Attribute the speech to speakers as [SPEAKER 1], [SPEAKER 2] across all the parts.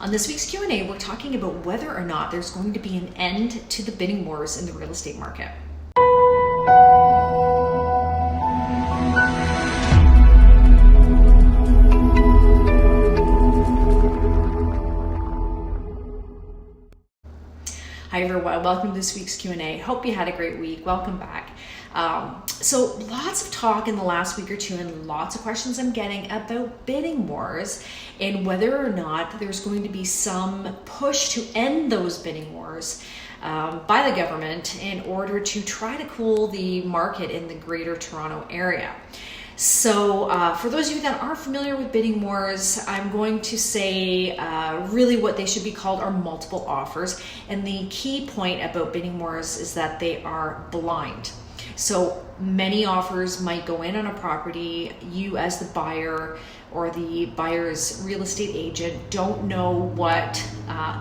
[SPEAKER 1] On this week's Q&A, we're talking about whether or not there's going to be an end to the bidding wars in the real estate market. Hi everyone, welcome to this week's Q&A. Hope you had a great week. Welcome back. So lots of talk in the last week or two and lots of questions I'm getting about bidding wars and whether or not there's going to be some push to end those bidding wars by the government in order to try to cool the market in the Greater Toronto area. So for those of you that aren't familiar with bidding wars, I'm going to say really what they should be called are multiple offers. And the key point about bidding wars is that they are blind. So many offers might go in on a property. You as the buyer or the buyer's real estate agent don't know what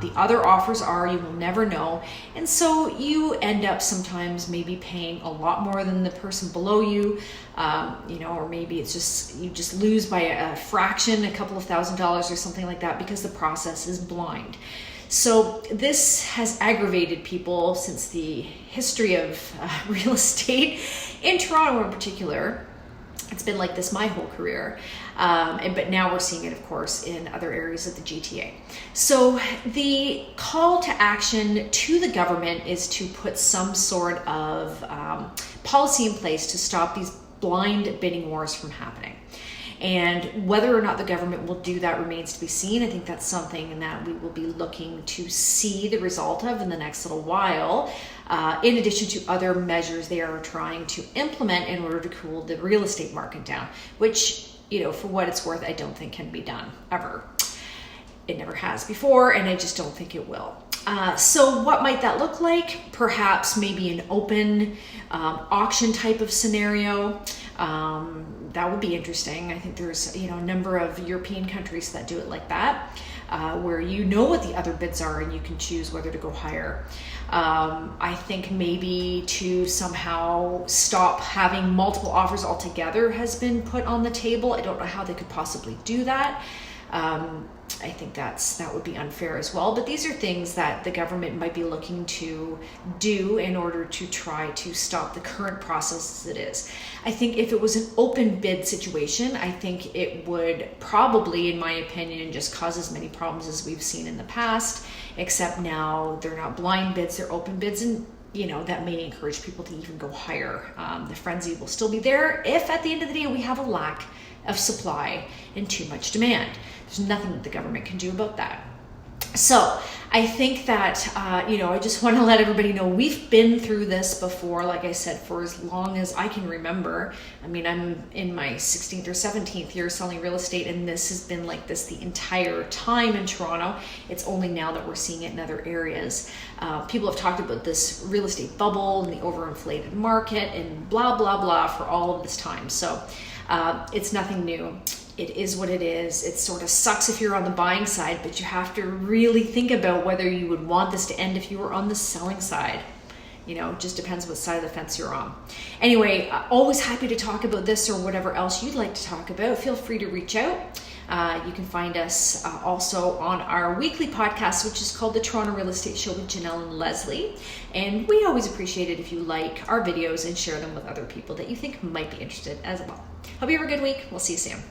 [SPEAKER 1] the other offers are. You will never know. And so you end up sometimes maybe paying a lot more than the person below you, or maybe it's just, you just lose by a fraction, a couple of $1,000s or something like that because the process is blind. So this has aggravated people since the history of real estate in Toronto in particular. It's been like this my whole career, but now we're seeing it, of course, in other areas of the GTA. So the call to action to the government is to put some sort of policy in place to stop these blind bidding wars from happening. And whether or not the government will do that remains to be seen. I think that's something that we will be looking to see the result of in the next little while, in addition to other measures they are trying to implement in order to cool the real estate market down, which, for what it's worth, I don't think can be done ever. It never has before, and I just don't think it will. So what might that look like? Perhaps maybe an open auction type of scenario. That would be interesting. I think there's a number of European countries that do it like that, where you know what the other bids are and you can choose whether to go higher. I think maybe to somehow stop having multiple offers altogether has been put on the table. I don't know how they could possibly do that. I think that would be unfair as well. But these are things that the government might be looking to do in order to try to stop the current process as it is. I think if it was an open bid situation, I think it would probably, in my opinion, just cause as many problems as we've seen in the past, except now they're not blind bids, they're open bids, and that may encourage people to even go higher. The frenzy will still be there if at the end of the day we have a lack of supply and too much demand. There's nothing that the government can do about that. So I think that, I just want to let everybody know we've been through this before, like I said, for as long as I can remember. I mean, I'm in my 16th or 17th year selling real estate, and this has been like this the entire time in Toronto. It's only now that we're seeing it in other areas. People have talked about this real estate bubble and the overinflated market and blah, blah, blah for all of this time. So it's nothing new. It is what it is. It sort of sucks if you're on the buying side, but you have to really think about whether you would want this to end if you were on the selling side. It just depends what side of the fence you're on. Anyway, always happy to talk about this or whatever else you'd like to talk about. Feel free to reach out. You can find us also on our weekly podcast, which is called The Toronto Real Estate Show with Jenelle and Leslie. And we always appreciate it if you like our videos and share them with other people that you think might be interested as well. Hope you have a good week. We'll see you soon.